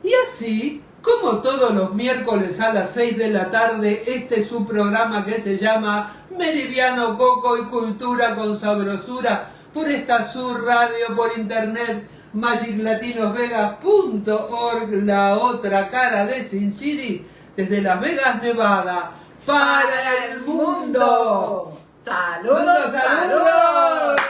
Y así, como todos los miércoles a las 6 de la tarde, este es su programa que se llama Meridiano Coco y Cultura con Sabrosura, por esta Sur Radio, por internet, magiclatinosvegas.org, la otra cara de Sin City, desde Las Vegas, Nevada, para el mundo. ¡Saludos, saludos!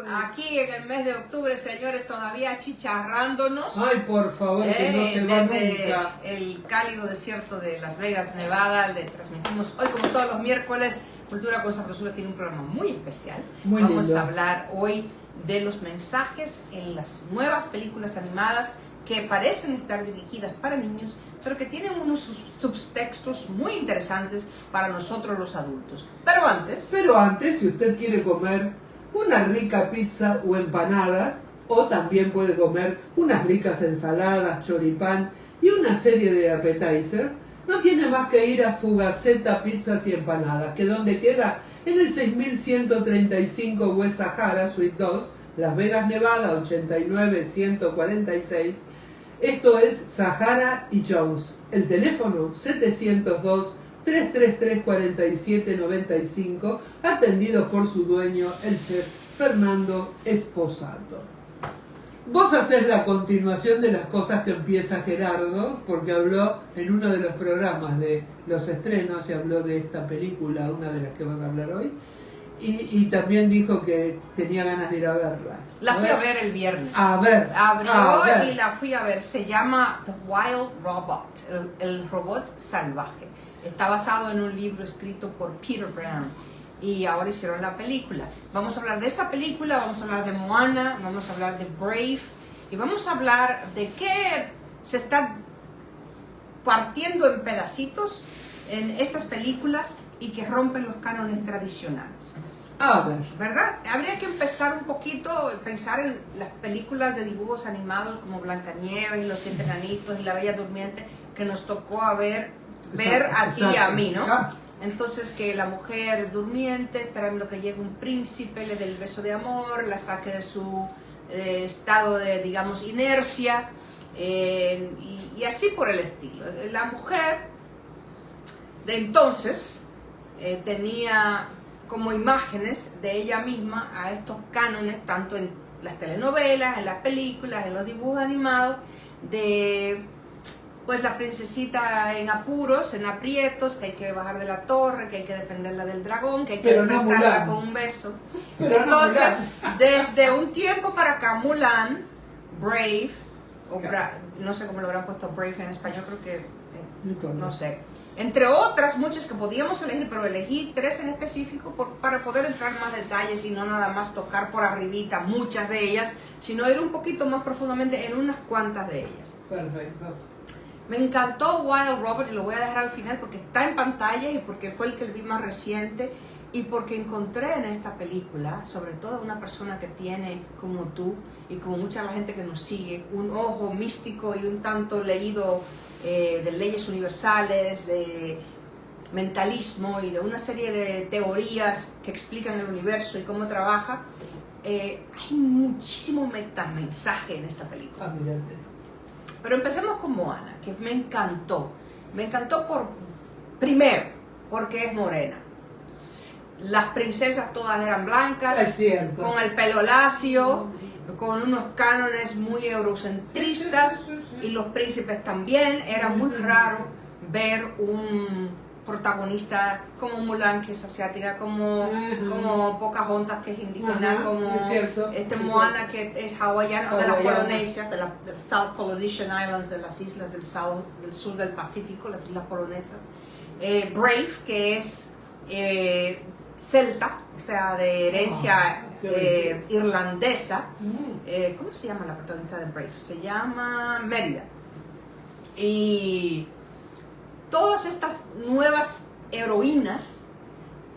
Aquí en el mes de octubre, señores, todavía chicharrándonos. Ay, por favor, que no se va nunca. El cálido desierto de Las Vegas, Nevada, le transmitimos hoy, como todos los miércoles, Cultura con Sabrosura tiene un programa muy especial. Vamos a hablar hoy de los mensajes en las nuevas películas animadas que parecen estar dirigidas para niños, pero que tienen unos subtextos muy interesantes para nosotros los adultos. Pero antes, si usted quiere comer una rica pizza o empanadas, o también puede comer unas ricas ensaladas, choripán y una serie de appetizer, no tiene más que ir a Fugaceta Pizzas y Empanadas, que donde queda en el 6135 West Sahara, Suite 2, Las Vegas, Nevada, 89146. Esto es Sahara y Jones. El teléfono 702-333-4795, atendido por su dueño, el chef Fernando Esposato. Vos hacés la continuación de las cosas que empieza Gerardo, porque habló en uno de los programas de los estrenos y habló de esta película, una de las que vas a hablar hoy, y también dijo que tenía ganas de ir a verla. La fui a ver el viernes. Abrió y la fui a ver. Se llama The Wild Robot, el robot salvaje. Está basado en un libro escrito por Peter Brown. Y ahora hicieron la película. Vamos a hablar de esa película, vamos a hablar de Moana, vamos a hablar de Brave, y vamos a hablar de qué se está partiendo en pedacitos en estas películas y que rompen los cánones tradicionales. A ver. ¿Verdad? Habría que empezar un poquito, pensar en las películas de dibujos animados como Blancanieves y Los Siete Enanitos y La Bella Durmiente, que nos tocó ver a ti y a mí, ¿no? Entonces, que la mujer durmiente, esperando que llegue un príncipe, le dé el beso de amor, la saque de su estado de, digamos, inercia, y así por el estilo. La mujer de entonces tenía como imágenes de ella misma a estos cánones, tanto en las telenovelas, en las películas, en los dibujos animados, de pues la princesita en apuros, en aprietos, que hay que bajar de la torre, que hay que defenderla del dragón, que hay que enfrentarla con un beso. Entonces, desde un tiempo para acá, Mulan, Brave, no sé cómo lo habrán puesto Brave en español, creo que, no sé. Entre otras, muchas que podíamos elegir, pero elegí 3 en específico para poder entrar en más detalles y no nada más tocar por arribita muchas de ellas, sino ir un poquito más profundamente en unas cuantas de ellas. Perfecto. Me encantó Wild Robot y lo voy a dejar al final porque está en pantalla y porque fue el que vi más reciente y porque encontré en esta película, sobre todo una persona que tiene, como tú y como mucha la gente que nos sigue, un ojo místico y un tanto leído de leyes universales, de mentalismo y de una serie de teorías que explican el universo y cómo trabaja. Hay muchísimo metamensaje en esta película. Pero empecemos con Moana, que me encantó. Me encantó primero, porque es morena. Las princesas todas eran blancas, con el pelo lacio, con unos cánones muy eurocentristas, y los príncipes también. Era muy raro ver un protagonista como Mulan, que es asiática, como Pocahontas, que es indígena, como Moana, que es hawaiana, o de las Polinesias, de las South Polynesian Islands, de las islas del sur del Pacífico, las islas polonesas. Brave, que es celta, o sea, de herencia irlandesa. ¿Cómo se llama la protagonista de Brave? Se llama Mérida. Y todas estas nuevas heroínas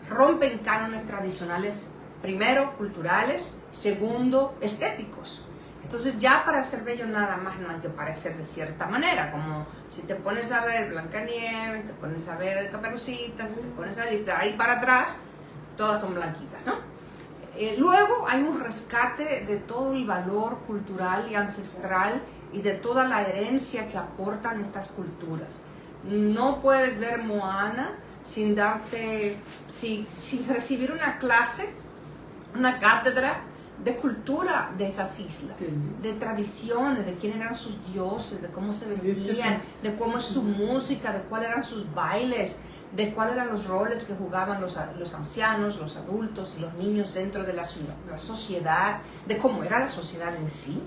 rompen cánones tradicionales, primero culturales, segundo estéticos. Entonces ya para ser bello nada más no hay que parecer de cierta manera, como si te pones a ver Blancanieves, te pones a ver Caperucita, si te pones a ver ahí para atrás, todas son blanquitas, ¿no? Luego hay un rescate de todo el valor cultural y ancestral y de toda la herencia que aportan estas culturas. No puedes ver Moana sin recibir una clase, una cátedra de cultura de esas islas, de tradiciones, de quién eran sus dioses, de cómo se vestían, de cómo es su música, de cuáles eran sus bailes, de cuáles eran los roles que jugaban los ancianos, los adultos y los niños dentro de la sociedad, de cómo era la sociedad en sí.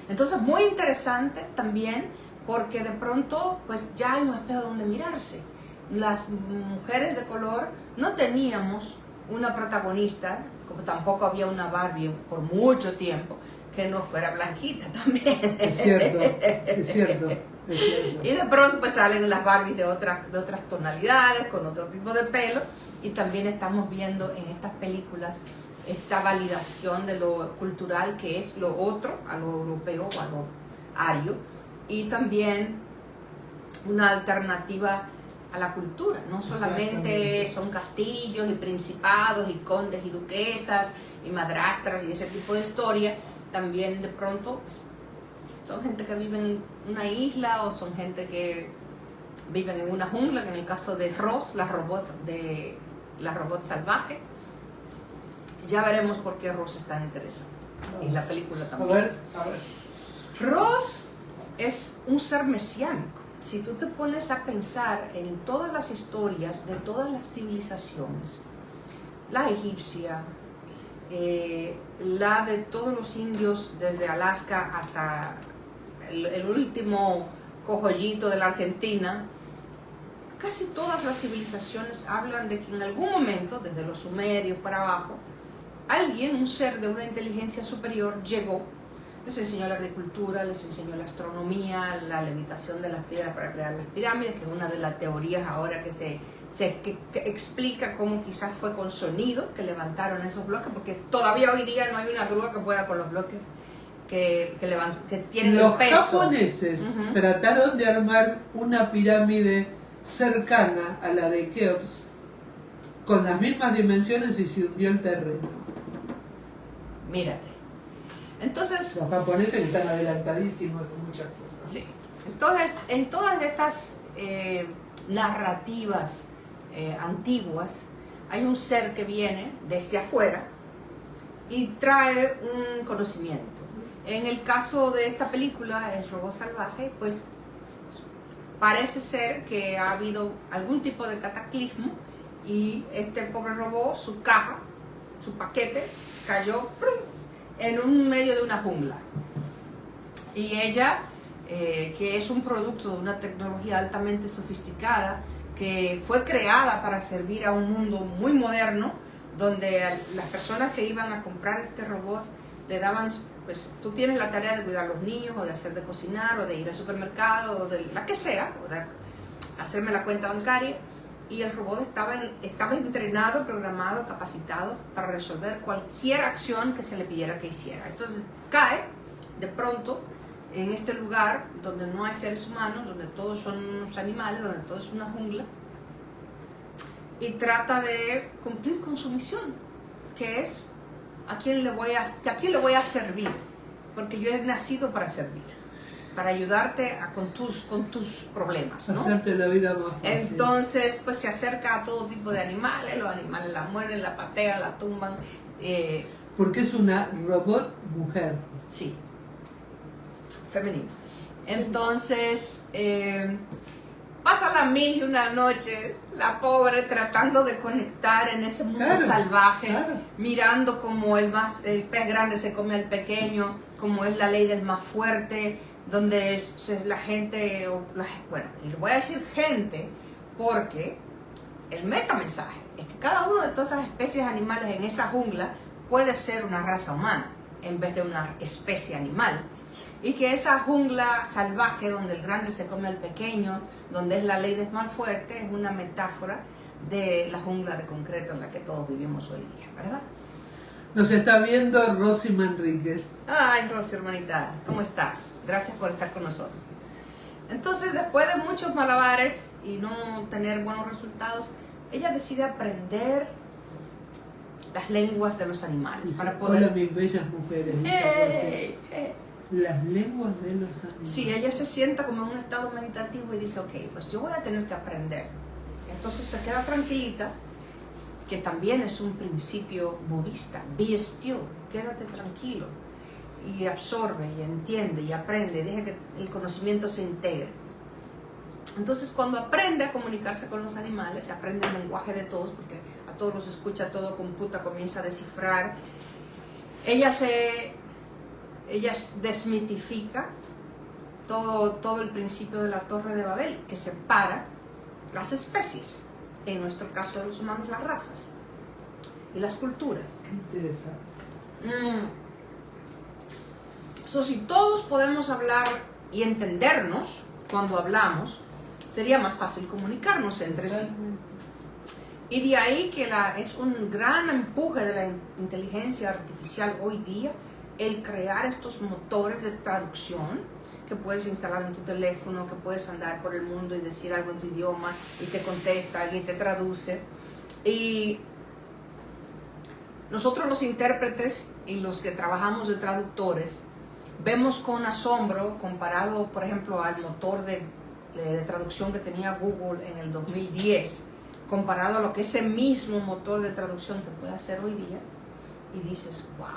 Entonces, muy interesante también, porque de pronto pues ya hay un espejo donde mirarse. Las mujeres de color no teníamos una protagonista, como tampoco había una Barbie por mucho tiempo, que no fuera blanquita también. Es cierto, es cierto. Y de pronto pues salen las Barbies de otras tonalidades, con otro tipo de pelo, y también estamos viendo en estas películas esta validación de lo cultural que es lo otro, a lo europeo o a lo ario, y también una alternativa a la cultura. No solamente son castillos y principados y condes y duquesas y madrastras y ese tipo de historia, también de pronto pues, son gente que vive en una isla o son gente que viven en una jungla, que en el caso de Roz, la robot salvaje. Ya veremos por qué Roz es tan interesante. Y la película también. A ver. Roz es un ser mesiánico. Si tú te pones a pensar en todas las historias de todas las civilizaciones, la egipcia, la de todos los indios desde Alaska hasta el último cojollito de la Argentina, casi todas las civilizaciones hablan de que en algún momento, desde los sumerios para abajo, alguien, un ser de una inteligencia superior, llegó, les enseñó la agricultura, les enseñó la astronomía, la levitación de las piedras para crear las pirámides, que es una de las teorías ahora que que explica cómo quizás fue con sonido que levantaron esos bloques, porque todavía hoy día no hay una grúa que pueda con los bloques que tienen el peso. Los japoneses trataron de armar una pirámide cercana a la de Keops, con las mismas dimensiones, y se hundió el terreno. Mírate. Entonces, los japoneses están adelantadísimos en muchas cosas. Sí. Entonces, en todas estas narrativas antiguas, hay un ser que viene desde afuera y trae un conocimiento. En el caso de esta película, El robot salvaje, pues parece ser que ha habido algún tipo de cataclismo y este pobre robot, su caja, su paquete, cayó en un medio de una jungla. Y ella, que es un producto de una tecnología altamente sofisticada, que fue creada para servir a un mundo muy moderno, donde las personas que iban a comprar este robot le daban, pues tú tienes la tarea de cuidar a los niños, o de hacer de cocinar, o de ir al supermercado, o de la que sea, o de hacerme la cuenta bancaria, y el robot estaba entrenado, programado, capacitado para resolver cualquier acción que se le pidiera que hiciera. Entonces cae de pronto en este lugar donde no hay seres humanos, donde todos son unos animales, donde todo es una jungla, y trata de cumplir con su misión, que es ¿a quién le voy a servir? Porque yo he nacido para servir, para ayudarte con tus problemas, ¿no? Hacerte la vida más fácil. Entonces, pues se acerca a todo tipo de animales, los animales la muerden, la patean, la tumban. Porque es una robot mujer. Sí, femenino. Entonces, pasa las 1001 noches, la pobre tratando de conectar en ese mundo salvaje, mirando como el pez grande se come al pequeño, como es la ley del más fuerte, donde es la gente, bueno, y le voy a decir gente, porque el metamensaje es que cada uno de todas esas especies animales en esa jungla puede ser una raza humana en vez de una especie animal, y que esa jungla salvaje donde el grande se come al pequeño, donde es la ley del más fuerte, es una metáfora de la jungla de concreto en la que todos vivimos hoy día, ¿verdad? Nos está viendo Rosy Manríquez. Ay, Rosy, hermanita, ¿cómo estás? Gracias por estar con nosotros. Entonces, después de muchos malabares y no tener buenos resultados, ella decide aprender las lenguas de los animales para poder... Hola, mis bellas mujeres. Las lenguas de los animales. Sí, ella se sienta como en un estado meditativo y dice, ok, pues yo voy a tener que aprender. Entonces se queda tranquilita, que también es un principio budista. Be still, quédate tranquilo. Y absorbe, y entiende, y aprende, deja que el conocimiento se integre. Entonces cuando aprende a comunicarse con los animales, aprende el lenguaje de todos, porque a todos los escucha, todo computa, comienza a descifrar. Ella desmitifica todo el principio de la Torre de Babel, que separa las especies, en nuestro caso de los humanos, las razas y las culturas. Qué interesante. Si todos podemos hablar y entendernos cuando hablamos, sería más fácil comunicarnos entre sí. Y de ahí que es un gran empuje de la inteligencia artificial hoy día, el crear estos motores de traducción que puedes instalar en tu teléfono, que puedes andar por el mundo y decir algo en tu idioma y te contesta y te traduce. Y nosotros los intérpretes y los que trabajamos de traductores vemos con asombro, comparado por ejemplo al motor de traducción que tenía Google en el 2010, comparado a lo que ese mismo motor de traducción te puede hacer hoy día, y dices, wow,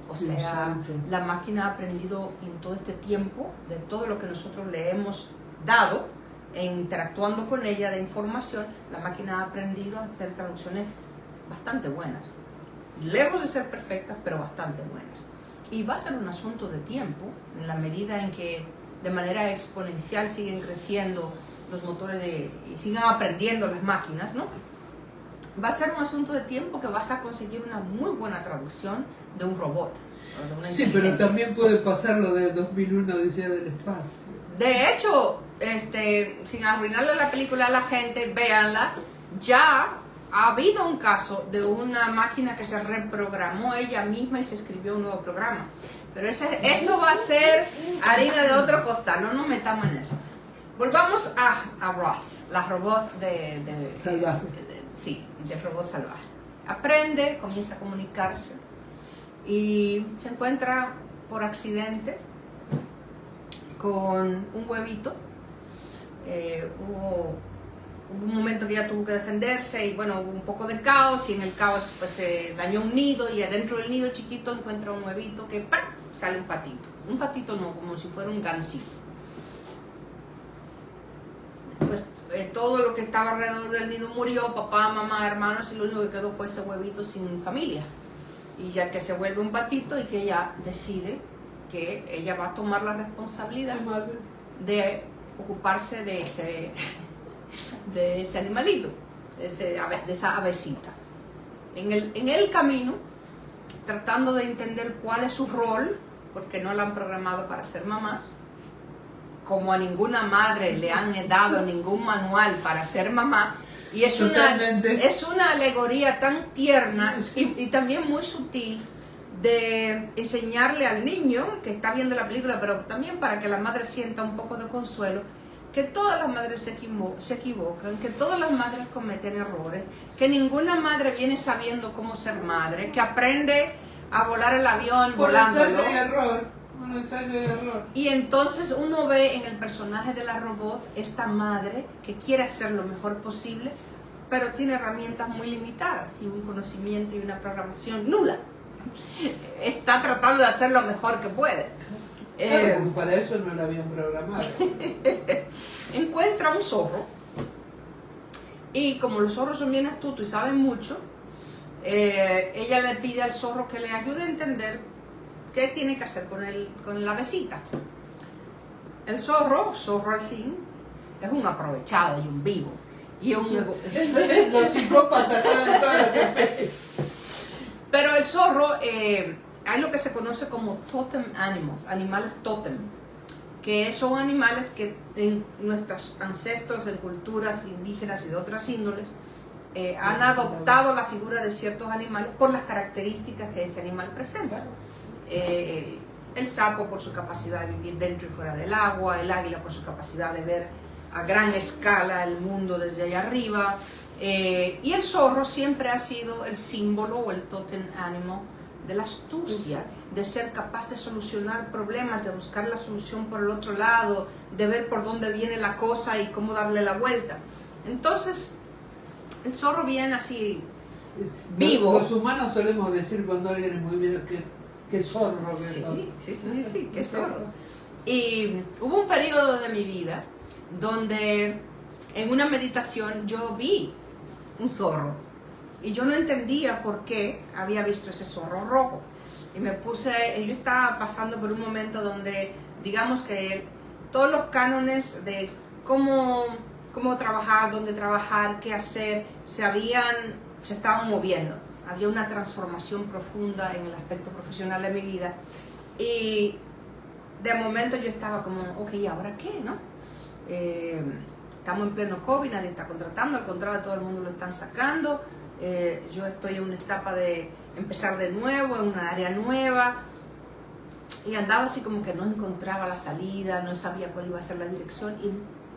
o sea, la máquina ha aprendido en todo este tiempo de todo lo que nosotros le hemos dado, interactuando con ella de información. La máquina ha aprendido a hacer traducciones bastante buenas, lejos de ser perfectas, pero bastante buenas. Y va a ser un asunto de tiempo, en la medida en que de manera exponencial siguen creciendo los motores y sigan aprendiendo las máquinas, ¿no? Va a ser un asunto de tiempo que vas a conseguir una muy buena traducción de un robot. De una sí, pero también puede pasar lo de 2001 Odisea del Espacio. De hecho, sin arruinarle la película a la gente, véanla, ya ha habido un caso de una máquina que se reprogramó ella misma y se escribió un nuevo programa. Pero eso va a ser harina de otro costal, no nos metamos en eso. Volvamos a Ross, la robot salvaje. Sí, del robot salvaje. Aprende, comienza a comunicarse y se encuentra por accidente con un huevito. Hubo un momento que ella tuvo que defenderse y bueno, hubo un poco de caos, y en el caos pues se dañó un nido, y adentro del nido chiquito encuentra un huevito que ¡pam!, sale un patito. Un patito no, como si fuera un gansito. Pues todo lo que estaba alrededor del nido murió, papá, mamá, hermanos, y lo único que quedó fue ese huevito sin familia. Y ya que se vuelve un patito y que ella decide que ella va a tomar la responsabilidad de ocuparse de ese animalito, de esa avecita. En el camino, tratando de entender cuál es su rol, porque no la han programado para ser mamá, como a ninguna madre le han dado ningún manual para ser mamá, y es una alegoría tan tierna y también muy sutil de enseñarle al niño que está viendo la película, pero también para que la madre sienta un poco de consuelo, que todas las madres se equivocan, que todas las madres cometen errores, que ninguna madre viene sabiendo cómo ser madre, que aprende a volar el avión volándolo. Y entonces uno ve en el personaje de la robot esta madre que quiere hacer lo mejor posible, pero tiene herramientas muy limitadas y un conocimiento y una programación nula. Está tratando de hacer lo mejor que puede. Claro, para eso no la habían programado. Encuentra un zorro, y como los zorros son bien astutos y saben mucho, ella le pide al zorro que le ayude a entender qué tiene que hacer con la avecita. El zorro al fin, es un aprovechado y un vivo. Y los psicópatas de todas las especies. Pero el zorro, hay lo que se conoce como totem animals, animales totem, que son animales que en nuestros ancestros, en culturas indígenas y de otras índoles, han adoptado la figura de ciertos animales por las características que ese animal presenta. El sapo por su capacidad de vivir dentro y fuera del agua, el águila por su capacidad de ver a gran escala el mundo desde allá arriba, y el zorro siempre ha sido el símbolo o el totem animal de la astucia, de ser capaz de solucionar problemas, de buscar la solución por el otro lado, de ver por dónde viene la cosa y cómo darle la vuelta. Entonces, el zorro viene así, vivo. Los humanos solemos decir cuando alguien es muy viejo que zorro. Sí, que zorro. Y hubo un periodo de mi vida donde en una meditación yo vi un zorro y yo no entendía por qué había visto ese zorro rojo. Y yo estaba pasando por un momento donde, digamos que todos los cánones de cómo trabajar, dónde trabajar, qué hacer, se estaban moviendo. Había una transformación profunda en el aspecto profesional de mi vida. Y de momento yo estaba como, ok, ¿y ahora qué, no? Estamos en pleno COVID, nadie está contratando, al contrario, todo el mundo lo están sacando. Yo estoy en una etapa de empezar de nuevo, en una área nueva. Y andaba así como que no encontraba la salida, no sabía cuál iba a ser la dirección. Y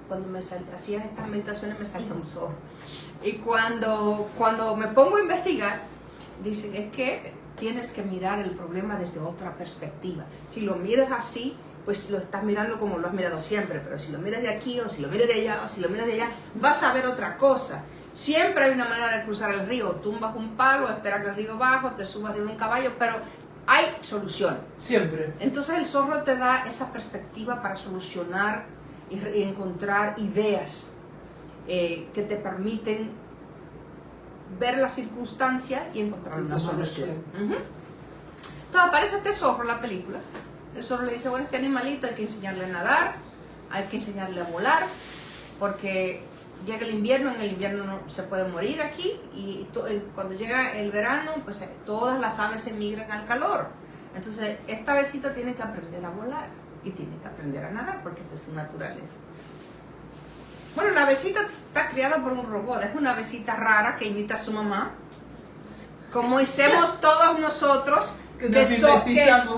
cuando hacía estas meditaciones me salía un zorro. Y cuando me pongo a investigar, dicen, es que tienes que mirar el problema desde otra perspectiva. Si lo miras así, pues lo estás mirando como lo has mirado siempre, pero si lo miras de aquí, o si lo miras de allá, o si lo miras de allá, vas a ver otra cosa. Siempre hay una manera de cruzar el río. Tumbas un palo, esperas que el río bajo, te subas arriba de un caballo, pero hay solución. Siempre. Entonces el zorro te da esa perspectiva para solucionar y encontrar ideas que te permiten ver la circunstancia y encontrar una solución. Entonces aparece este zorro en la película. El zorro le dice, bueno, este animalito hay que enseñarle a nadar, hay que enseñarle a volar, porque llega el invierno, en el invierno no se puede morir aquí, y cuando llega el verano, pues todas las aves emigran al calor. Entonces esta avecita tiene que aprender a volar y tiene que aprender a nadar, porque esa es su naturaleza. Bueno, la avecita está criada por un robot, es una avecita rara que imita a su mamá, como hacemos todos nosotros, que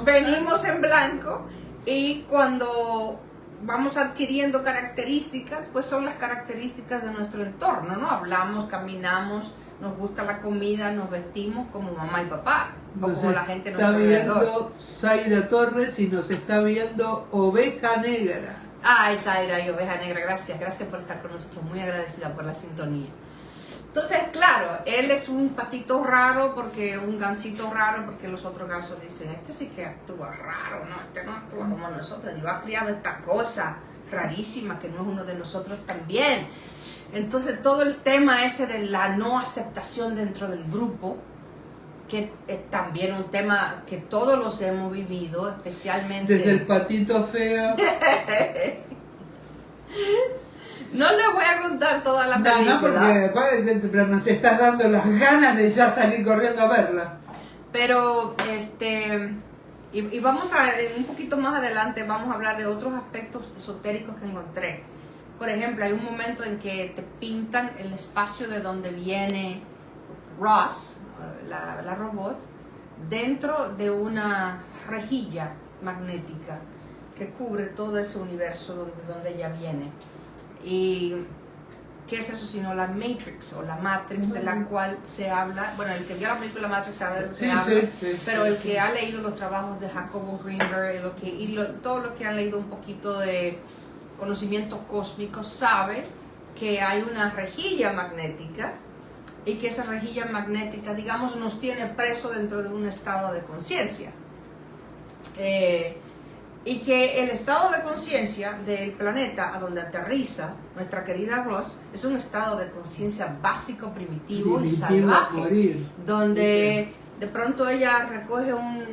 venimos en blanco, y cuando vamos adquiriendo características, pues son las características de nuestro entorno, ¿no? Hablamos, caminamos, nos gusta la comida, nos vestimos como mamá y papá, o como la gente nos está viendo Zaira Torres y nos está viendo Oveja Negra. Ay, Zaira y Oveja Negra, gracias por estar con nosotros, muy agradecida por la sintonía. Entonces, claro, él es un patito raro, un gansito raro, porque los otros gansos dicen, este sí que actúa raro, no, este no actúa como nosotros, lo ha criado esta cosa rarísima que no es uno de nosotros también. Entonces, todo el tema ese de la no aceptación dentro del grupo, que es también un tema que todos los hemos vivido, especialmente... Desde el patito feo... No les voy a contar toda la película. No, porque nos estás dando las ganas de ya salir corriendo a verla. Pero, y vamos a, un poquito más adelante, vamos a hablar de otros aspectos esotéricos que encontré. Por ejemplo, hay un momento en que te pintan el espacio de donde viene Ross, la robot, dentro de una rejilla magnética que cubre todo ese universo donde ella viene. Y ¿qué es eso sino la Matrix o la Matrix de la cual se habla? Bueno, el que vio la película Matrix sabe de lo que habla, pero el que ha leído los trabajos de Jacobo Greenberg todos los que han leído un poquito de conocimiento cósmico sabe que hay una rejilla magnética y que esa rejilla magnética, digamos, nos tiene preso dentro de un estado de conciencia. Y que el estado de conciencia del planeta a donde aterriza nuestra querida Ross es un estado de conciencia básico, primitivo y salvaje, donde de pronto ella recoge un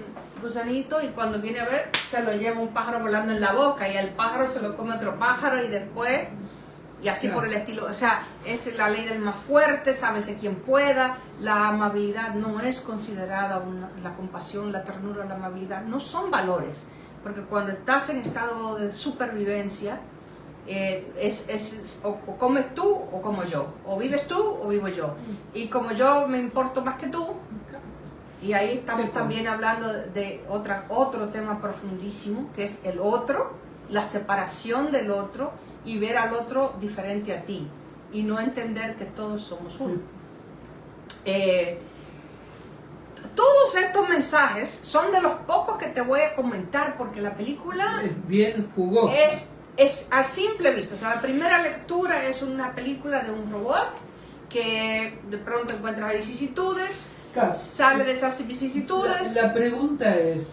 gusanito y cuando viene a ver se lo lleva un pájaro volando en la boca y al pájaro se lo come otro pájaro y después, y así por el estilo. O sea, es la ley del más fuerte, sábese quien pueda. La amabilidad no es considerada la compasión, la ternura, la amabilidad no son valores. Porque cuando estás en estado de supervivencia, o comes tú o como yo, o vives tú o vivo yo. Y como yo me importo más que tú, y ahí estamos también hablando de otro tema profundísimo, que es el otro, la separación del otro y ver al otro diferente a ti, y no entender que todos somos uno. Todo todos estos mensajes son de los pocos que te voy a comentar, porque la película es bien jugosa. Es a simple vista, o sea, la primera lectura es una película de un robot que de pronto encuentra vicisitudes, Claro. sale de esas vicisitudes. La pregunta es,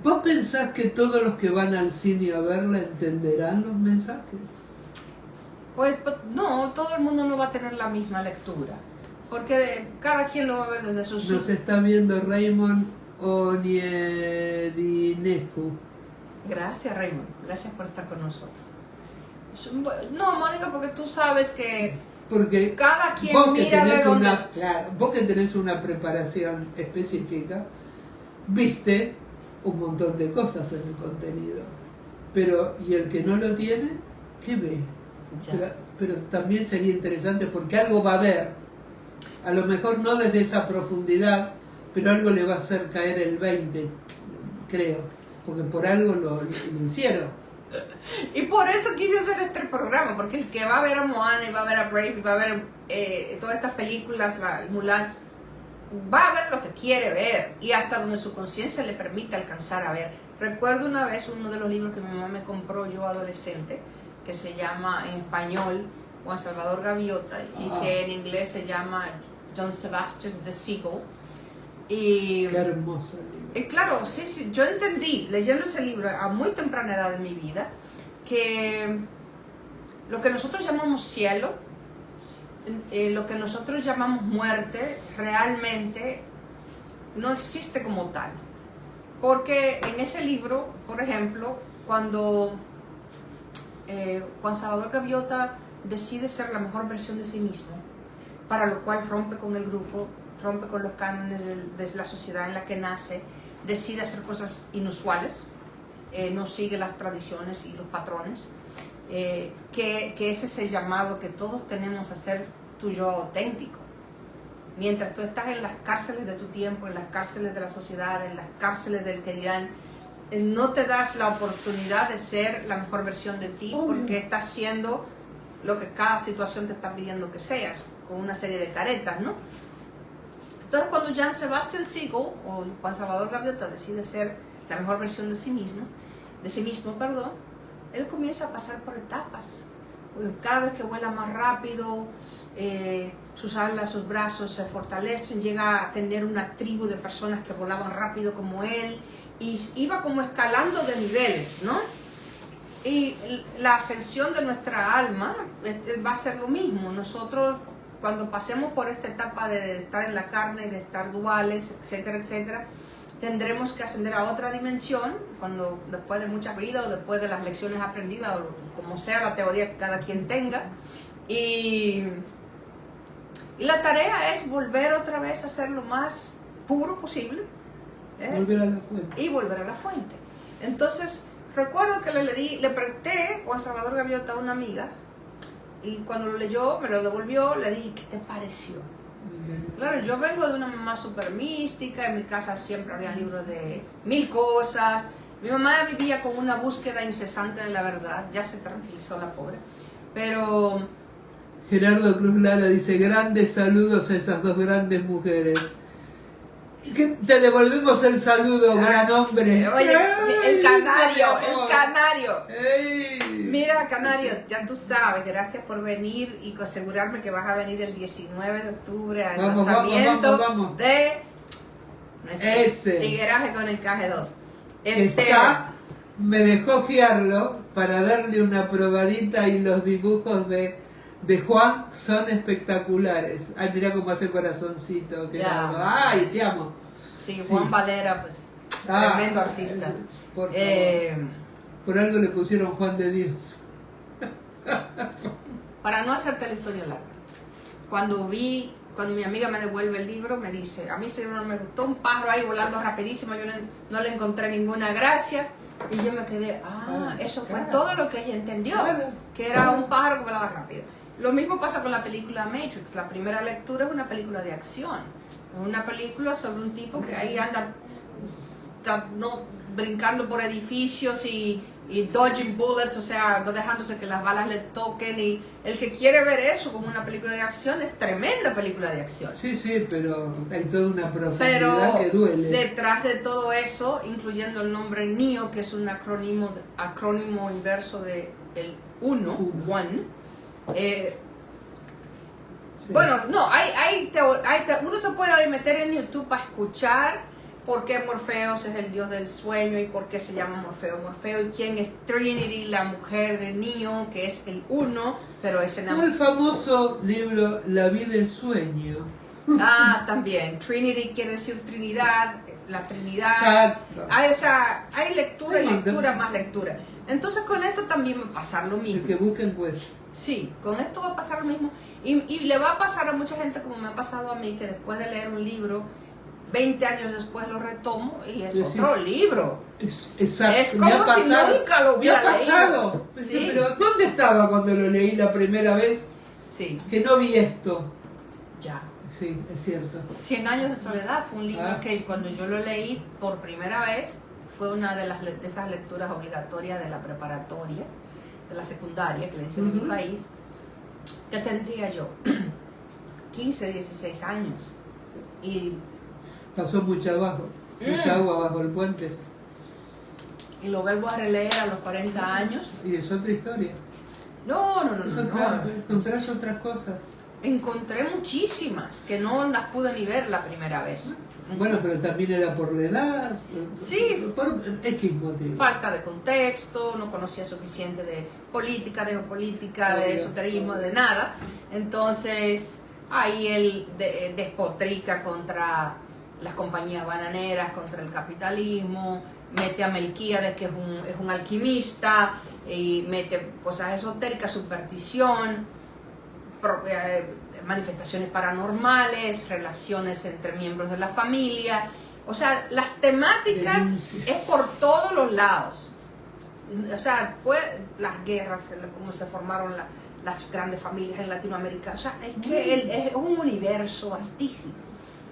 ¿vos pensás que todos los que van al cine a verla entenderán los mensajes? Pues no, todo el mundo no va a tener la misma lectura, porque cada quien lo va a ver desde su... Nos está viendo Raymond Oniedinescu. Gracias, Raymond. Gracias por estar con nosotros. No, Mónica, porque tú sabes que Porque cada quien vos que mira de tenés dónde... claro, vos que tenés una preparación específica, viste un montón de cosas en el contenido. Pero, ¿y el que no lo tiene? ¿Qué ve? Pero también sería interesante porque algo va a ver. A lo mejor no desde esa profundidad, pero algo le va a hacer caer el 20, creo. Porque por algo lo hicieron. Y por eso quise hacer este programa, porque el que va a ver a Moana y va a ver a Brave y va a ver todas estas películas, el Mulan, va a ver lo que quiere ver y hasta donde su conciencia le permite alcanzar a ver. Recuerdo una vez uno de los libros que mi mamá me compró yo adolescente, que se llama en español Juan Salvador Gaviota y que en inglés se llama John Sebastian the Seagull. Y qué hermoso libro. Claro, sí, yo entendí leyendo ese libro a muy temprana edad de mi vida que lo que nosotros llamamos cielo, lo que nosotros llamamos muerte, realmente no existe como tal. Porque en ese libro, por ejemplo, cuando Juan Salvador Gaviota decide ser la mejor versión de sí mismo, para lo cual rompe con el grupo, rompe con los cánones de la sociedad en la que nace, decide hacer cosas inusuales, no sigue las tradiciones y los patrones, que ese es el llamado que todos tenemos a ser tu yo auténtico. Mientras tú estás en las cárceles de tu tiempo, en las cárceles de la sociedad, en las cárceles del que dirán, no te das la oportunidad de ser la mejor versión de ti, porque estás siendo lo que cada situación te está pidiendo que seas, con una serie de caretas, ¿no? Entonces cuando John Sebastian Seagull o Juan Salvador Gaviota decide ser la mejor versión de sí mismo, él comienza a pasar por etapas. Cada vez que vuela más rápido, sus alas, sus brazos se fortalecen, llega a tener una tribu de personas que volaban rápido como él y iba como escalando de niveles, ¿no? Y la ascensión de nuestra alma va a ser lo mismo. Nosotros, cuando pasemos por esta etapa de estar en la carne, de estar duales, etcétera, etcétera, tendremos que ascender a otra dimensión, después de mucha vida o después de las lecciones aprendidas, o como sea la teoría que cada quien tenga. Y la tarea es volver otra vez a ser lo más puro posible. Volver a la fuente. Y volver a la fuente. Entonces, recuerdo que le presté Juan Salvador Gaviota a una amiga, y cuando lo leyó, me lo devolvió, le dije, ¿qué te pareció? Claro, yo vengo de una mamá súper mística, en mi casa siempre había libros de 1000 cosas, mi mamá vivía con una búsqueda incesante de la verdad, ya se tranquilizó la pobre, pero... Gerardo Cruz Lara dice, grandes saludos a esas dos grandes mujeres. Y que te devolvemos el saludo, gran hombre. Oye, el canario. ¡Ey! Mira, Canario, ya tú sabes, gracias por venir y asegurarme que vas a venir el 19 de octubre al lanzamiento de nuestro Tigueraje con Encaje 2. Me dejó guiarlo para darle una probadita y los dibujos de Juan son espectaculares. Ay, mira cómo hace corazoncito. Ay, te amo. Sí, Juan Valera, pues, tremendo artista. Por favor. Por algo le pusieron Juan de Dios. Para no hacerte la historia larga, cuando mi amiga me devuelve el libro, me dice, a mí no me gustó un pájaro ahí volando rapidísimo, yo no le encontré ninguna gracia, y yo me quedé, eso fue todo lo que ella entendió, que era un pájaro que volaba rápido. Lo mismo pasa con la película Matrix. La primera lectura es una película de acción, es una película sobre un tipo que ahí anda brincando por edificios y y dodging bullets, o sea, no dejándose que las balas le toquen. Y el que quiere ver eso como una película de acción, es tremenda película de acción. Sí, sí, pero hay toda una profundidad Pero que duele. detrás de todo eso, incluyendo el nombre NEO, que es un acrónimo inverso de el One. Sí. Bueno, no, uno se puede meter en YouTube para escuchar por qué Morpheus es el dios del sueño y por qué se llama Morfeo y quién es Trinity, la mujer de Neo, que es el uno, pero es en El famoso libro La vida del sueño. Ah, también. Trinity quiere decir Trinidad, la Trinidad. Exacto. Hay lectura y lectura más lectura. Entonces con esto también va a pasar lo mismo. El que busca encuentra. Sí, con esto va a pasar lo mismo. Y le va a pasar a mucha gente como me ha pasado a mí, que después de leer un libro, 20 años después lo retomo y es otro libro. Exacto. Es como si nunca lo hubiera pasado. leído. Sí. Pero ¿dónde estaba cuando lo leí la primera vez? Sí. Que no vi esto. Ya. Sí, es cierto. 100 años de soledad fue un libro que cuando yo lo leí por primera vez fue una de esas lecturas obligatorias de la preparatoria, de la secundaria, que le dicen en mi país. ¿Qué tendría yo? 15, 16 años. Y Pasó mucha agua bajo el puente. Y lo vuelvo a releer a los 40 años. Y es otra historia. No. Encontrás otras cosas. Encontré muchísimas que no las pude ni ver la primera vez. Bueno, pero también era por la edad. Sí. Por X motivo. Falta de contexto, no conocía suficiente de política, de geopolítica, de esoterismo, de nada. Entonces, ahí él despotrica contra las compañías bananeras, contra el capitalismo, mete a Melquíades, que es un alquimista, y mete cosas esotéricas, superstición, manifestaciones paranormales, relaciones entre miembros de la familia. O sea, las temáticas es por todos los lados. O sea, las guerras, cómo se formaron las grandes familias en Latinoamérica. O sea, es que es un universo vastísimo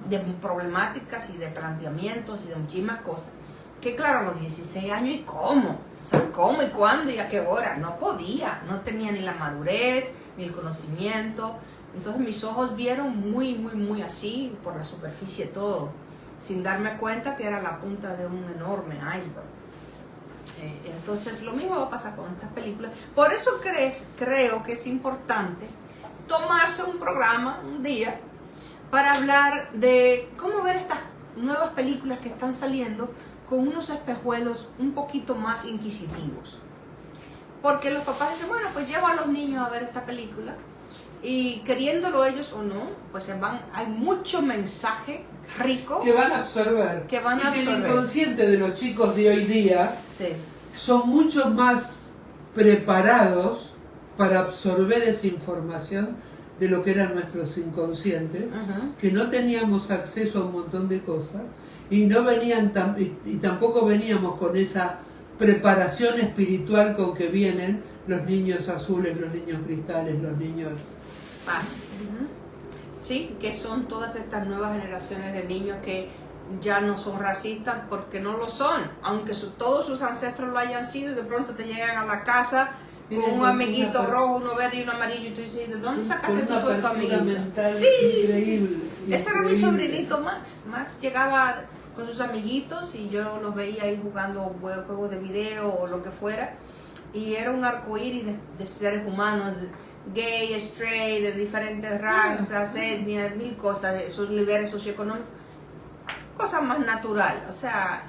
de problemáticas y de planteamientos y de muchísimas cosas. Que claro, a los 16 años, ¿y cómo? O sea, ¿cómo y cuándo y a qué hora? No podía, no tenía ni la madurez, ni el conocimiento. Entonces mis ojos vieron muy así, por la superficie todo, sin darme cuenta que era la punta de un enorme iceberg. Entonces lo mismo va a pasar con estas películas. Por eso creo que es importante tomarse un programa, un día, para hablar de cómo ver estas nuevas películas que están saliendo con unos espejuelos un poquito más inquisitivos. Porque los papás dicen, bueno, pues llevo a los niños a ver esta película, y queriéndolo ellos o no, pues hay mucho mensaje rico que van a absorber. Que el inconsciente de los chicos de hoy día son mucho más preparados para absorber esa información de lo que eran nuestros inconscientes, que no teníamos acceso a un montón de cosas y no venían y tampoco veníamos con esa preparación espiritual con que vienen los niños azules, los niños cristales, los niños paz. Sí, que son todas estas nuevas generaciones de niños que ya no son racistas porque no lo son, aunque todos sus ancestros lo hayan sido, y de pronto te llegan a la casa con un amiguito rojo, uno verde y uno amarillo, y tú dices, ¿de dónde sacaste tú tu amiguito? Sí. Ese era mi sobrinito Max. Max llegaba con sus amiguitos y yo los veía ahí jugando juegos de video o lo que fuera, y era un arcoíris de seres humanos, gay, straight, de diferentes razas, etnias, mil cosas, de sus niveles socioeconómicos, cosas más natural. O sea,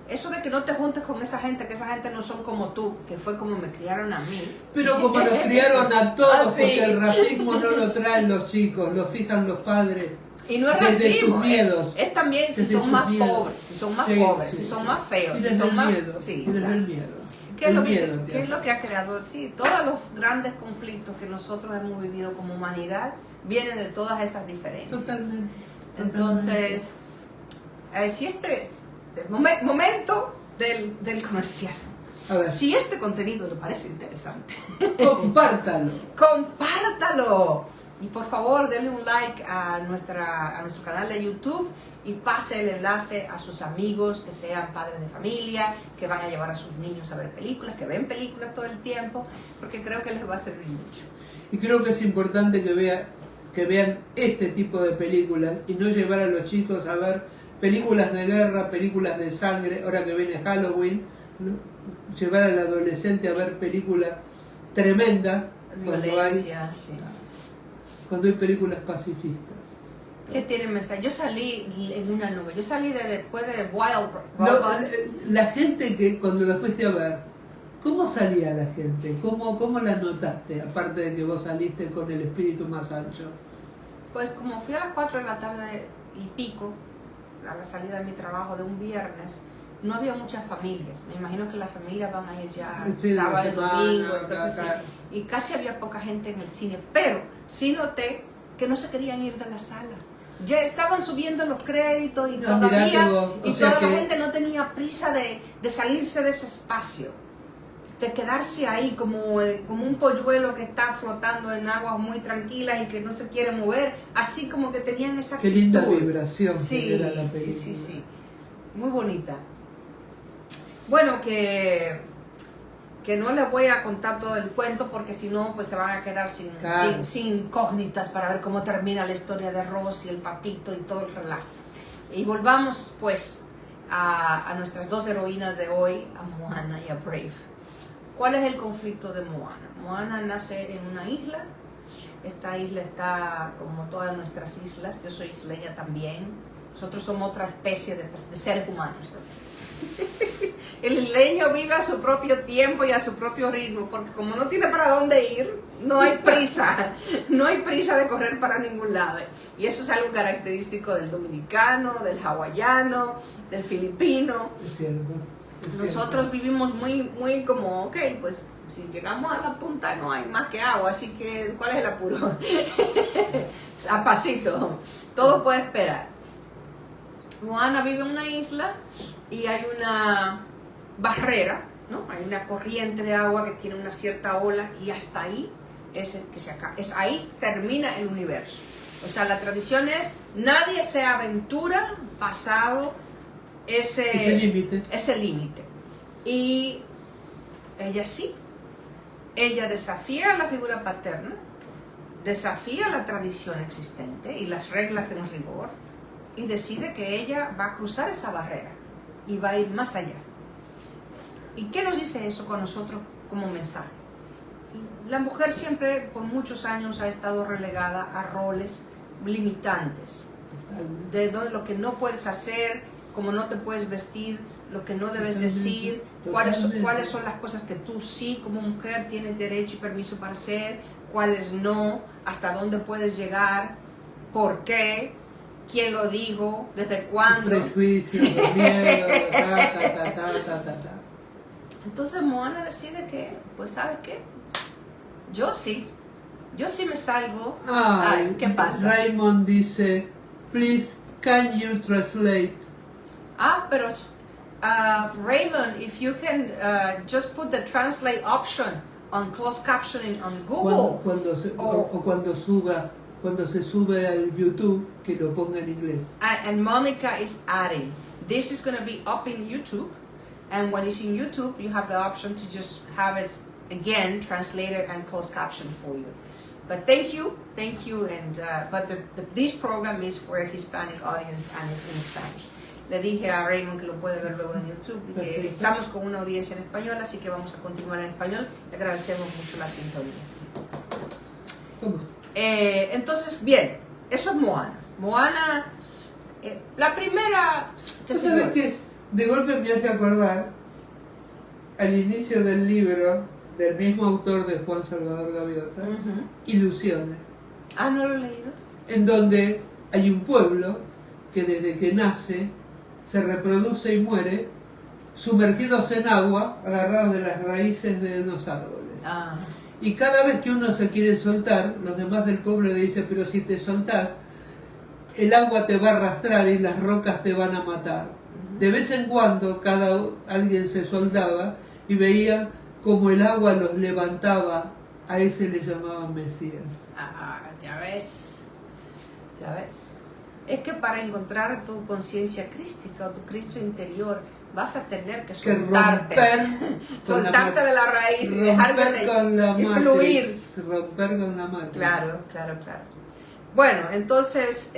eso de que no te juntes con esa gente, que esa gente no son como tú, que fue como me criaron a mí. Pero como nos criaron a todos, porque el racismo no lo traen los chicos, lo fijan los padres. Y no es racismo, es también si son más pobres, si son más pobres, si son más feos, si son más... Sí, desde el miedo. ¿Qué es lo que ha creado? Sí, todos los grandes conflictos que nosotros hemos vivido como humanidad vienen de todas esas diferencias. Totalmente. Entonces, si este es el momento del comercial. Si este contenido le parece interesante, compártalo. Compártalo. Y por favor, denle un like a nuestro canal de YouTube y pase el enlace a sus amigos que sean padres de familia, que van a llevar a sus niños a ver películas, que ven películas todo el tiempo, porque creo que les va a servir mucho. Y creo que es importante que vean este tipo de películas y no llevar a los chicos a ver películas de guerra, películas de sangre, ahora que viene Halloween, ¿no? Llevar al adolescente a ver películas tremendas Violencia, cuando hay películas pacifistas. ¿Qué tiene mensaje? Yo salí en una nube, yo salí después de Wild No, Robots. la gente que cuando la fuiste a ver, ¿cómo salía la gente? ¿Cómo la notaste? Aparte de que vos saliste con el espíritu más ancho. Pues como fui a las 4 de la tarde y pico, a la salida de mi trabajo de un viernes, no había muchas familias. Me imagino que las familias van a ir ya sábado y domingo, entonces, y casi había poca gente en el cine, pero sí noté que no se querían ir de la sala. Ya estaban subiendo los créditos y todavía, toda la gente no tenía prisa de salirse de ese espacio, de quedarse ahí como un polluelo que está flotando en aguas muy tranquilas y que no se quiere mover, así como que tenían esa actitud. Qué linda vibración sí, era la película. sí, muy bonita. Bueno, que no les voy a contar todo el cuento porque si no pues se van a quedar sin incógnitas para ver cómo termina la historia de Ross y el patito y todo el relajo. Y volvamos pues a nuestras dos heroínas de hoy, a Moana y a Brave. ¿Cuál es el conflicto de Moana? Moana nace en una isla. Esta isla está como todas nuestras islas. Yo soy isleña también. Nosotros somos otra especie de seres humanos. El isleño vive a su propio tiempo y a su propio ritmo, porque como no tiene para dónde ir, no hay prisa, no hay prisa de correr para ningún lado. Y eso es algo característico del dominicano, del hawaiano, del filipino. Es cierto. Nosotros vivimos muy como, ok, pues si llegamos a la punta no hay más que agua, así que ¿cuál es el apuro? A pasito, todo puede esperar. Moana vive en una isla y hay una barrera, ¿no? Hay una corriente de agua que tiene una cierta ola y hasta ahí ahí termina el universo. O sea, la tradición es nadie se aventura pasado ese límite. Y ella sí. Ella desafía la figura paterna, desafía la tradición existente y las reglas en rigor y decide que ella va a cruzar esa barrera y va a ir más allá. ¿Y qué nos dice eso con nosotros como mensaje? La mujer siempre, por muchos años, ha estado relegada a roles limitantes, de lo que no puedes hacer, cómo no te puedes vestir, lo que no debes decir, cuáles son las cosas que tú sí como mujer tienes derecho y permiso para hacer, cuáles no, hasta dónde puedes llegar, por qué, quién lo dijo, desde cuándo. Prejuicio, miedo, Entonces Moana decide que, pues ¿sabes qué? Yo sí me salgo. ¿Qué pasa? Raymond dice, please, can you translate? Pero Raymond, if you can just put the translate option on closed captioning on Google. Cuando se sube al YouTube, que lo ponga en inglés. And Monica is adding, this is going to be up in YouTube, and when it's in YouTube, you have the option to just have it again translated and closed captioned for you. But thank you, and but this program is for a Hispanic audience and it's in Spanish. Le dije a Raymond que lo puede ver luego en YouTube, que estamos con una audiencia en español, así que vamos a continuar en español. Le agradecemos mucho la sintonía. Entonces, bien, eso es Moana. Moana, la primera... ¿Sabes qué? De golpe me hace acordar al inicio del libro del mismo autor de Juan Salvador Gaviota, Ilusiones. No lo he leído. En donde hay un pueblo que desde que nace se reproduce y muere sumergidos en agua, agarrados de las raíces de unos árboles. Y cada vez que uno se quiere soltar, los demás del pueblo le dicen, pero si te soltás, el agua te va a arrastrar y las rocas te van a matar. De vez en cuando alguien se soltaba y veía como el agua los levantaba, a ese le llamaban Mesías. Ya ves. es que para encontrar tu conciencia crística o tu Cristo interior vas a tener que soltarte, soltarte de la raíz y dejar que fluir. Romper con la matriz. Claro. Bueno, entonces,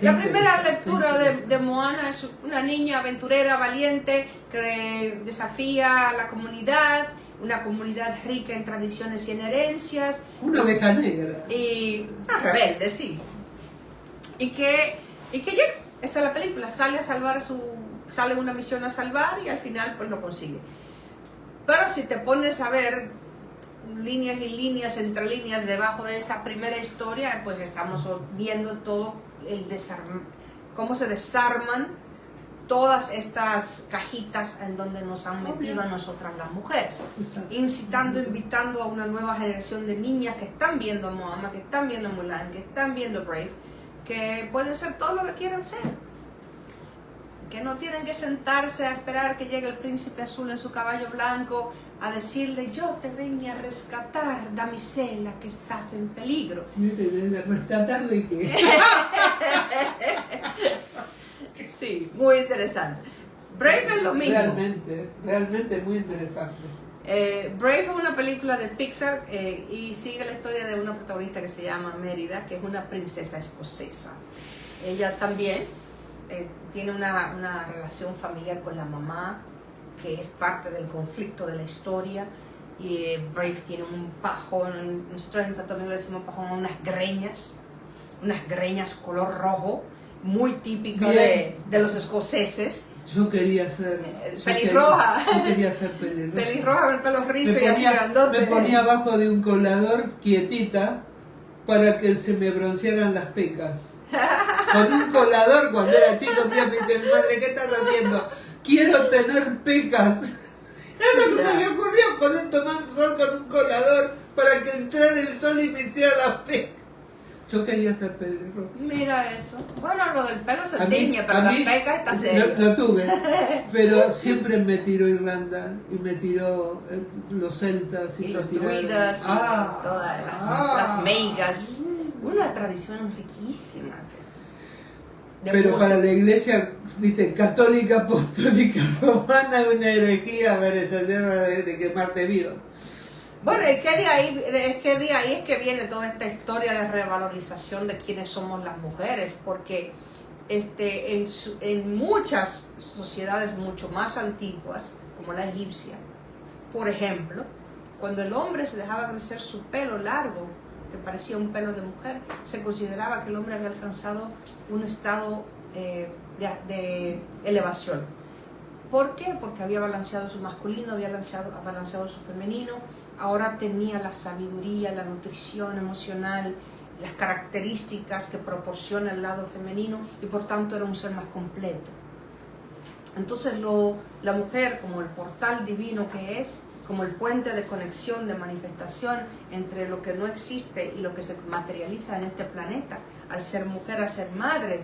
la primera lectura de Moana es una niña aventurera, valiente, que desafía a la comunidad, una comunidad rica en tradiciones y en herencias. Una oveja negra. Y una rebelde, sí. Y que llega, esa es la película, sale en una misión a salvar y al final pues lo consigue. Pero si te pones a ver líneas y líneas, entre líneas debajo de esa primera historia, pues estamos viendo todo cómo se desarman todas estas cajitas en donde nos han metido a nosotras las mujeres, invitando a una nueva generación de niñas que están viendo Moana, que están viendo Mulan, que están viendo Brave, que pueden ser todo lo que quieran ser, que no tienen que sentarse a esperar que llegue el príncipe azul en su caballo blanco a decirle: yo te vengo a rescatar, damisela, que estás en peligro. ¿Rescatar de qué? Sí, muy interesante. Brave es lo mismo. Realmente muy interesante. Brave es una película de Pixar y sigue la historia de una protagonista que se llama Mérida, que es una princesa escocesa. Ella también tiene una relación familiar con la mamá, que es parte del conflicto de la historia. Y Brave tiene un pajón, nosotros en Santo Domingo le decimos pajón a unas greñas color rojo, muy típico de los escoceses. Yo quería ser pelirroja. Yo quería ser pelirroja. Pelirroja con el pelo rizo y así grandote. Me ponía abajo de un colador quietita para que se me broncearan las pecas. Con un colador cuando era chico, un día me dice: madre, ¿qué estás haciendo? Quiero tener pecas. Lo que se me ocurrió tomar sol con un colador para que entrara el sol y me hiciera las pecas. Yo quería ser pelirroja. Mira eso. Bueno, lo del pelo se tiñe, pero las pecas está serio. Lo tuve, pero siempre me tiró Irlanda y me tiró los celtas y los druidas y todas las meigas. Una tradición riquísima. Pero para la iglesia, viste, católica, apostólica, romana, una herejía merecedora de quemarte vivo. Bueno, es que de ahí es que viene toda esta historia de revalorización de quiénes somos las mujeres, porque en muchas sociedades mucho más antiguas, como la egipcia, por ejemplo, cuando el hombre se dejaba crecer su pelo largo, que parecía un pelo de mujer, se consideraba que el hombre había alcanzado un estado de elevación. ¿Por qué? Porque había balanceado su masculino, había balanceado su femenino, ahora tenía la sabiduría, la nutrición emocional, las características que proporciona el lado femenino y por tanto era un ser más completo. Entonces la mujer, como el portal divino que es, como el puente de conexión, de manifestación entre lo que no existe y lo que se materializa en este planeta, al ser mujer, al ser madre,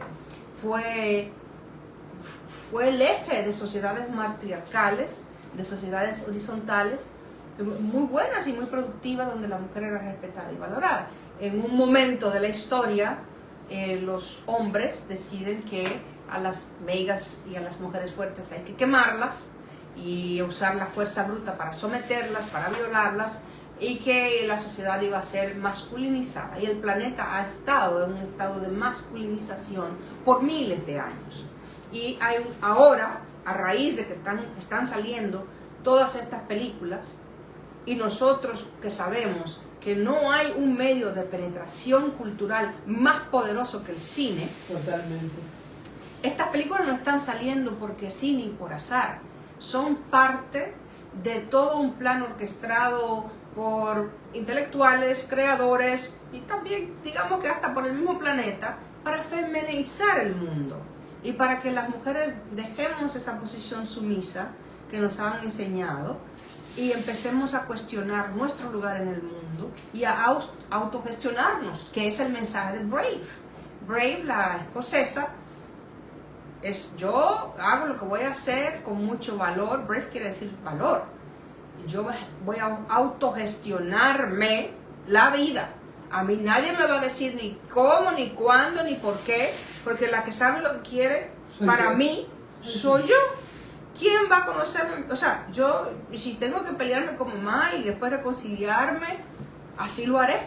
fue el eje de sociedades matriarcales, de sociedades horizontales, muy buenas y muy productivas, donde la mujer era respetada y valorada. En un momento de la historia, los hombres deciden que a las meigas y a las mujeres fuertes hay que quemarlas y usar la fuerza bruta para someterlas, para violarlas, y que la sociedad iba a ser masculinizada. Y el planeta ha estado en un estado de masculinización por miles de años. Y ahora, a raíz de que están saliendo todas estas películas, y nosotros que sabemos que no hay un medio de penetración cultural más poderoso que el cine. Totalmente. Estas películas no están saliendo porque sí ni por azar. Son parte de todo un plan orquestado por intelectuales, creadores y también, digamos que hasta por el mismo planeta, para feminizar el mundo y para que las mujeres dejemos esa posición sumisa que nos han enseñado y empecemos a cuestionar nuestro lugar en el mundo y a autogestionarnos, que es el mensaje de Brave. Brave, la escocesa, es: yo hago lo que voy a hacer con mucho valor. Brave quiere decir valor. Yo voy a autogestionarme la vida. A mí nadie me va a decir ni cómo, ni cuándo, ni por qué. Porque la que sabe lo que quiere, Soy para yo. mí, soy yo. ¿Quién va a conocerme? O sea, yo, si tengo que pelearme con mamá y después reconciliarme, así lo haré.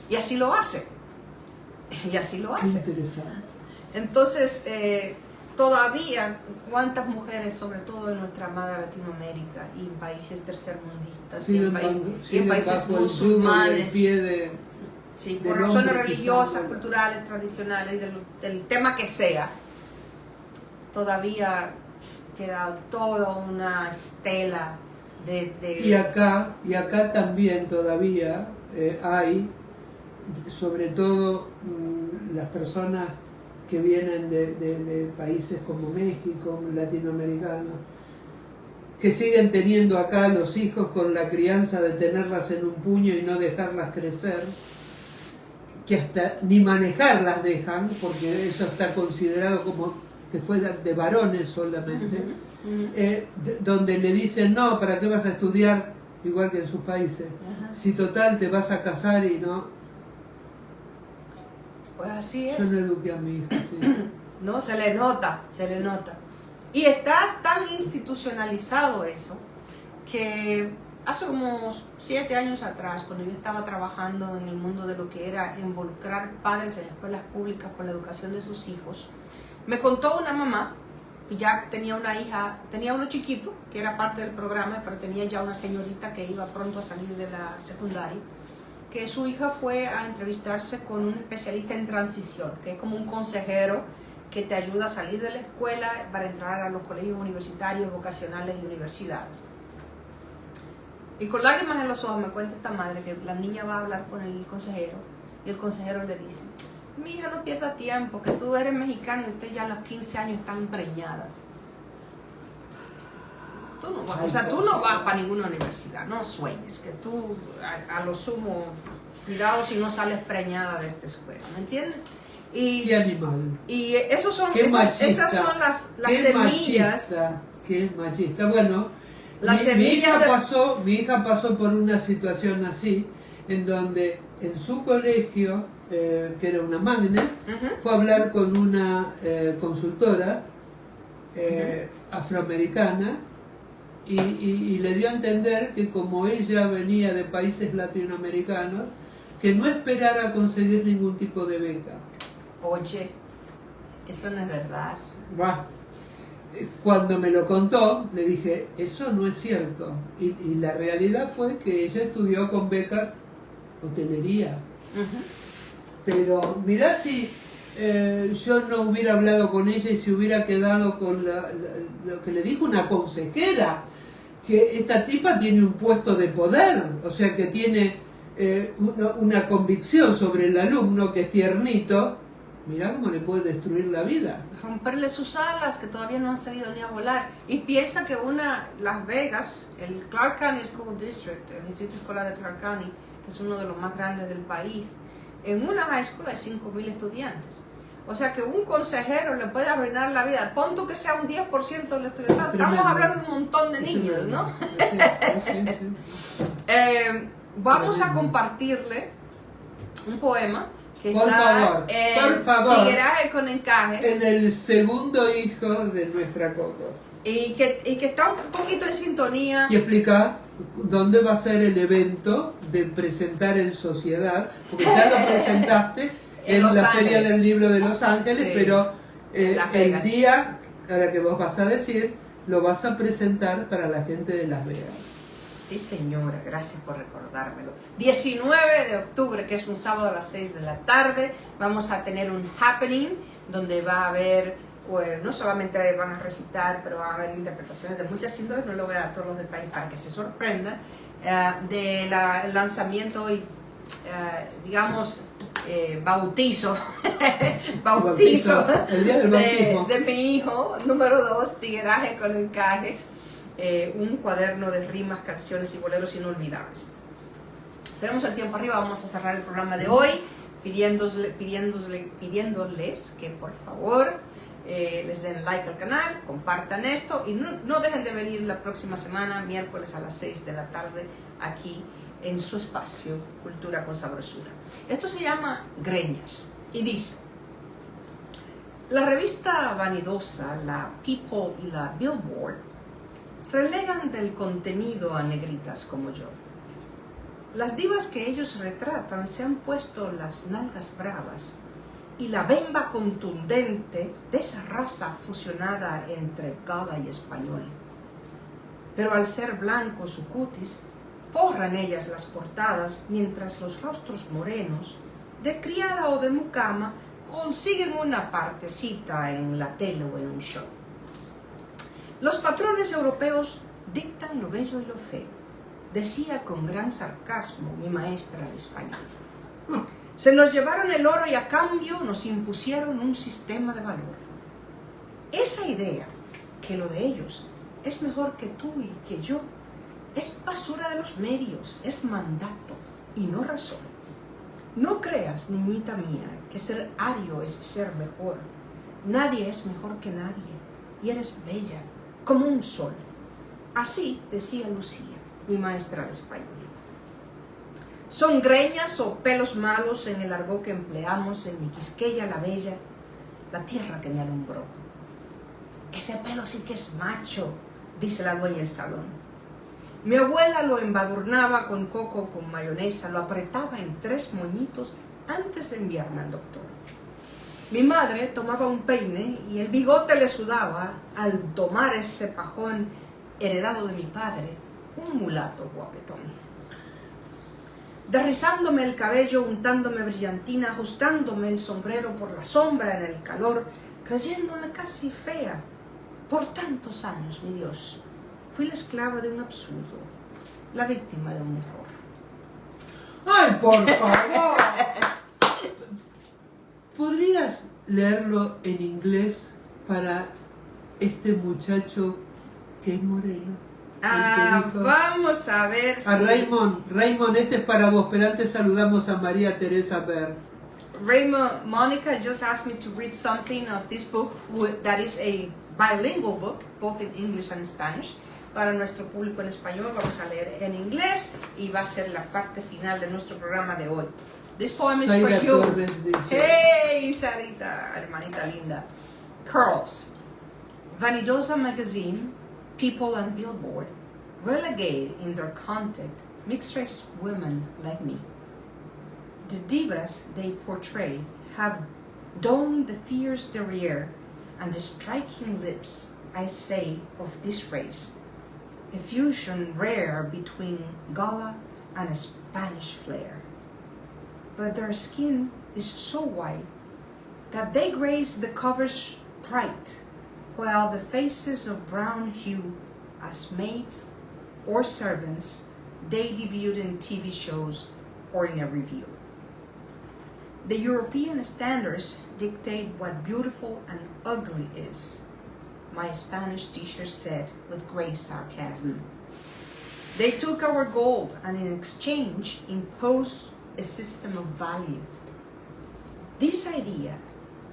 Y así lo hace. Y así lo Qué hace. interesante. Entonces, todavía, ¿cuántas mujeres, sobre todo en nuestra amada Latinoamérica y en países tercermundistas y en Siguen países bajo el yugo y el musulmanes? pie de, Sí, del por razones hombre, religiosas, quizás. culturales, tradicionales, del tema que sea, todavía queda toda una estela de... Y acá también todavía hay, sobre todo las personas que vienen de países como México, latinoamericanos, que siguen teniendo acá los hijos con la crianza de tenerlas en un puño y no dejarlas crecer, que hasta ni manejarlas dejan, porque eso está considerado como que fue de varones solamente, donde le dicen, no, ¿para qué vas a estudiar? Igual que en sus países. Si total te vas a casar y no... Pues así Yo es. no eduqué a mi hija, sí. No, se le nota, se le nota. Y está tan institucionalizado eso, que hace como 7 años atrás, cuando yo estaba trabajando en el mundo de lo que era involucrar padres en escuelas públicas con la educación de sus hijos, me contó una mamá que ya tenía una hija, tenía uno chiquito, que era parte del programa, pero tenía ya una señorita que iba pronto a salir de la secundaria, que su hija fue a entrevistarse con un especialista en transición, que es como un consejero que te ayuda a salir de la escuela para entrar a los colegios universitarios, vocacionales y universidades. Y con lágrimas en los ojos me cuenta esta madre que la niña va a hablar con el consejero y el consejero le dice: mi hija, no pierda tiempo, que tú eres mexicana y usted ya a los 15 años están preñadas. Tú no vas, o sea, tú no vas para ninguna universidad, no sueñes, que tú a lo sumo, cuidado si no sales preñada de esta escuela, ¿me entiendes? Y, Qué animal. y esos son, Qué machista. esas son las Qué semillas. Machista, qué machista. Bueno, Las mi semillas hija pasó por una situación así, en donde en su colegio, que era una magnet, fue a hablar con una consultora afroamericana y le dio a entender que como ella venía de países latinoamericanos, que no esperara conseguir ningún tipo de beca. Oye, eso no es verdad. Va. Cuando me lo contó, le dije, eso no es cierto. Y la realidad fue que ella estudió con becas hotelería. Pero mirá si yo no hubiera hablado con ella y se hubiera quedado con lo que le dijo una consejera, que esta tipa tiene un puesto de poder, o sea que tiene una convicción sobre el alumno que es tiernito. Mirá cómo le puede destruir la vida. Romperle sus alas, que todavía no han salido ni a volar. Y piensa que Las Vegas, el Clark County School District, el distrito escolar de Clark County, que es uno de los más grandes del país, en una high school hay 5,000 estudiantes. O sea que un consejero le puede arruinar la vida. Pon tú que sea un 10% del estudiantado. Estamos hablando de un montón de niños, ¿no? Sí. Vamos a compartirle un poema que Por está favor. Tigueraje con Encaje. En el segundo hijo de nuestra Coco. Y que está un poquito en sintonía. Y explica dónde va a ser el evento de presentar en sociedad, porque ya lo presentaste en la Feria del Libro de Los Ángeles, Sí, pero Las el Vegas. día, ahora que vos vas a decir, lo vas a presentar para la gente de Las Vegas. Sí, señora, gracias por recordármelo. 19 de octubre, que es un sábado a las 6 de la tarde, vamos a tener un happening donde va a haber, no solamente van a recitar, pero va a haber interpretaciones de muchas índoles, no le voy a dar todos los detalles para que se sorprendan, del lanzamiento y, digamos, bautizo El día del bautismo. de mi hijo, número 2, Tigueraje con Encajes. Un cuaderno de rimas, canciones y boleros inolvidables. Tenemos el tiempo arriba, vamos a cerrar el programa de hoy pidiéndoles que por favor les den like al canal, compartan esto y no dejen de venir la próxima semana, miércoles a las 6 de la tarde, aquí en su espacio Cultura con Sabrosura. Esto se llama Greñas y dice: La revista vanidosa, la People y la Billboard, relegan del contenido a negritas como yo. Las divas que ellos retratan se han puesto las nalgas bravas y la bemba contundente de esa raza fusionada entre gala y español. Pero al ser blanco su cutis, forran ellas las portadas, mientras los rostros morenos, de criada o de mucama, consiguen una partecita en la tele o en un show. Los patrones europeos dictan lo bello y lo feo, decía con gran sarcasmo mi maestra de español. Se nos llevaron el oro y a cambio nos impusieron un sistema de valor. Esa idea, que lo de ellos es mejor que tú y que yo, es basura de los medios, es mandato y no razón. No creas, niñita mía, que ser ario es ser mejor. Nadie es mejor que nadie y eres bella como un sol. Así decía Lucía, mi maestra de español. Son greñas o pelos malos en el argot que empleamos en mi Quisqueya la Bella, la tierra que me alumbró. Ese pelo sí que es macho, dice la dueña del salón. Mi abuela lo embadurnaba con coco con mayonesa, lo apretaba en 3 moñitos antes de enviarme al doctor. Mi madre tomaba un peine y el bigote le sudaba al tomar ese pajón heredado de mi padre, un mulato guapetón. Derrizándome el cabello, untándome brillantina, ajustándome el sombrero por la sombra en el calor, creyéndome casi fea. Por tantos años, mi Dios, fui la esclava de un absurdo, la víctima de un error. ¡Ay, por favor! ¿Podrías leerlo en inglés para este muchacho que es moreno? Vamos a ver si... Raymond, este es para vos, pero antes saludamos a María Teresa Ver. Raymond, Monica just asked me to read something of this book, that is a bilingual book, both in English and Spanish. Para nuestro público en español vamos a leer en inglés y va a ser la parte final de nuestro programa de hoy. This poem is for you. Hey, Sarita, hermanita linda. Curls. Vanidosa magazine, People and Billboard relegate in their content mixed-race women like me. The divas they portray have donned the fierce derriere and the striking lips, I say, of this race, a fusion rare between gala and a Spanish flair. But their skin is so white that they grace the covers bright, while the faces of brown hue as maids or servants they debut in TV shows or in a review. The European standards dictate what beautiful and ugly is, my Spanish teacher said with great sarcasm. They took our gold and in exchange imposed a system of value. This idea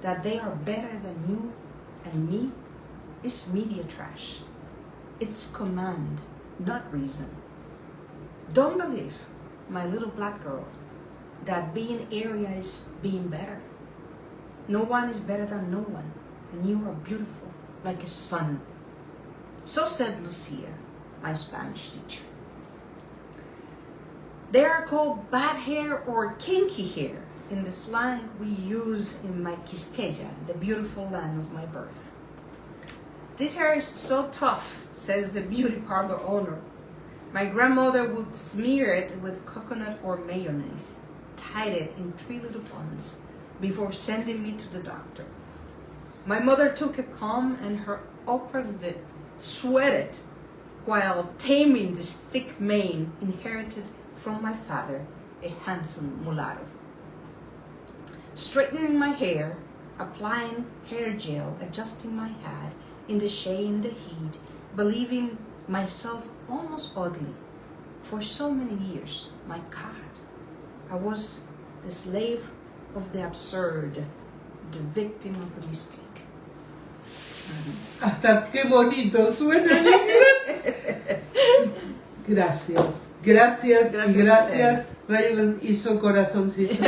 that they are better than you and me is media trash. It's command, not reason. Don't believe, my little black girl, that being area is being better. No one is better than no one, and you are beautiful like a sun. So said Lucia, my Spanish teacher. They are called bad hair or kinky hair in the slang we use in my Quisqueya, the beautiful land of my birth. This hair is so tough, says the beauty parlor owner. My grandmother would smear it with coconut or mayonnaise, tied it in 3 little buns before sending me to the doctor. My mother took a comb and her upper lip sweated while taming this thick mane inherited from my father, a handsome mulatto. Straightening my hair, applying hair gel, adjusting my hat in the shade and the heat, believing myself almost ugly. For so many years, my God, I was the slave of the absurd, the victim of a mistake. Hasta qué bonito suena en inglés. Gracias. Gracias y gracias. A Raven hizo corazoncito.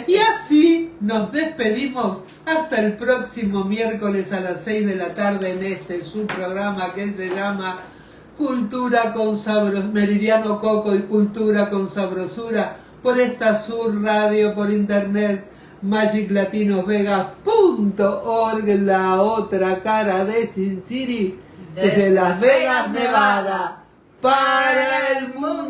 Y así nos despedimos hasta el próximo miércoles a las 6 de la tarde en este su programa que se llama Cultura con Sabrosura, Meridiano Coco y Cultura con Sabrosura, por esta Sur Radio, por internet, magiclatinosvegas.org, la otra cara de Sin City, desde Las Vegas, Nevada, para el mundo.